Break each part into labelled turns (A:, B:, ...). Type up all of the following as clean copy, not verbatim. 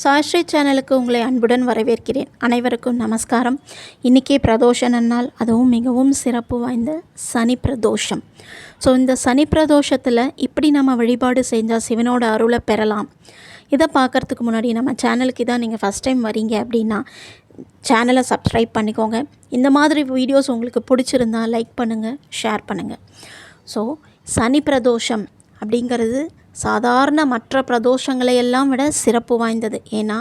A: சாய்ஸ்ரீ சேனலுக்கு உங்களை அன்புடன் வரவேற்கிறேன். அனைவருக்கும் நமஸ்காரம். இன்றைக்கி பிரதோஷ நன்னாள், அதுவும் மிகவும் சிறப்பு வாய்ந்த சனி பிரதோஷம். ஸோ இந்த சனி பிரதோஷத்தில் இப்படி நம்ம வழிபாடு செஞ்சால் சிவனோட அருளை பெறலாம். இதை பார்க்குறதுக்கு முன்னாடி நம்ம சேனலுக்கு தான் நீங்கள் ஃபஸ்ட் டைம் வரீங்க அப்படின்னா சேனலை சப்ஸ்கிரைப் பண்ணிக்கோங்க. இந்த மாதிரி வீடியோஸ் உங்களுக்கு பிடிச்சிருந்தா லைக் பண்ணுங்கள், ஷேர் பண்ணுங்கள். ஸோ சனி பிரதோஷம் அப்படிங்கிறது சாதாரண மற்ற பிரதோஷங்களை எல்லாம் விட சிறப்பு வாய்ந்தது. ஏன்னா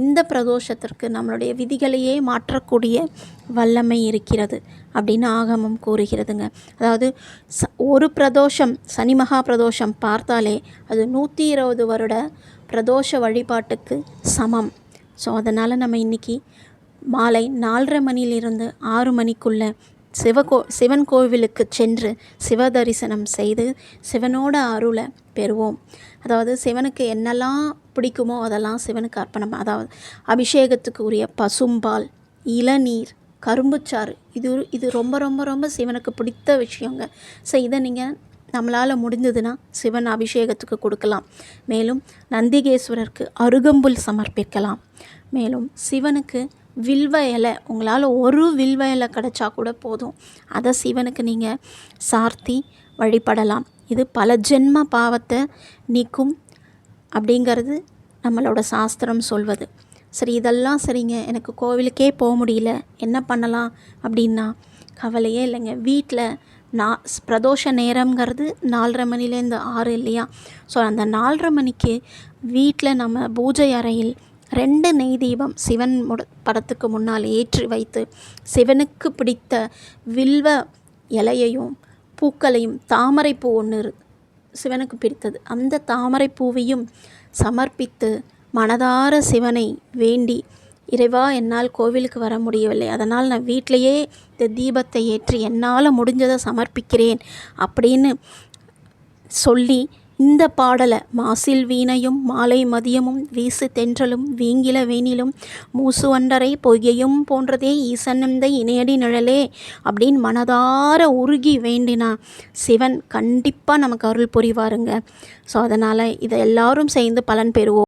A: இந்த பிரதோஷத்திற்கு நம்மளுடைய விதிகளையே மாற்றக்கூடிய வல்லமை இருக்கிறது அப்படின்னு ஆகமம் கூறுகிறதுங்க. அதாவது ஒரு பிரதோஷம், சனி மகா பிரதோஷம் பார்த்தாலே அது 120 வருட பிரதோஷ வழிபாட்டுக்கு சமம். ஸோ அதனால் நம்ம இன்றைக்கி மாலை 4:30 மணியிலிருந்து 6 மணிக்குள்ளே சிவன் கோவிலுக்கு சென்று சிவ தரிசனம் செய்து சிவனோட அருளை பெறுவோம். அதாவது சிவனுக்கு என்னெல்லாம் பிடிக்குமோ அதெல்லாம் சிவனுக்கு அர்ப்பணம். அதாவது அபிஷேகத்துக்கு உரிய பசும்பால், இளநீர், கரும்புச்சாறு, இது ரொம்ப ரொம்ப ரொம்ப சிவனுக்கு பிடித்த விஷயங்க. ஸோ இதை நீங்கள் நம்மளால் முடிஞ்சதுன்னா சிவன் அபிஷேகத்துக்கு கொடுக்கலாம். மேலும் நந்திகேஸ்வரருக்கு அருகம்புல் சமர்ப்பிக்கலாம். மேலும் சிவனுக்கு வில்வ இலை, உங்களால் ஒரு வில்வ இலை கிடச்சா கூட போதும், அதை சிவனுக்கு நீங்கள் சார்த்தி வழிபடலாம். இது பல ஜென்ம பாவத்தை நீக்கும் அப்படிங்கிறது நம்மளோட சாஸ்திரம் சொல்வது. சரி, இதெல்லாம் சரிங்க, எனக்கு கோவிலுக்கே போக முடியல, என்ன பண்ணலாம் அப்படின்னா கவலையே இல்லைங்க. வீட்டில் பிரதோஷ நேரங்கிறது 4:30 மணிலேருந்து 6 இல்லையா? ஸோ அந்த 4:30 மணிக்கு வீட்டில் நம்ம பூஜை அறையில் 2 நெய் தீபம் சிவன் படத்துக்கு முன்னால் ஏற்றி வைத்து சிவனுக்கு பிடித்த வில்வ இலையையும் பூக்களையும், தாமரைப்பூ ஒன்று சிவனுக்கு பிடித்தது, அந்த தாமரைப்பூவையும் சமர்ப்பித்து மனதார சிவனை வேண்டி, இறைவா என்னால் கோவிலுக்கு வர முடியவில்லை, அதனால் நான் வீட்டிலையே இந்த தீபத்தை ஏற்றி என்னால் முடிஞ்சதை சமர்ப்பிக்கிறேன் அப்படின்னு சொல்லி இந்த பாடலை மாசில் வீணையும் மாலை மதியமும் வீசு தென்றலும் வீங்கில வேணிலும் மூசு வண்டரை பொய்யையும் போன்றதே ஈசனந்தை இணையடி நிழலே அப்படின்னு மனதார உருகி வேண்டினா சிவன் கண்டிப்பாக நமக்கு அருள் புரிவாருங்க. ஸோ அதனால் இதை எல்லாரும் சேர்ந்து பலன் பெறுவோம்.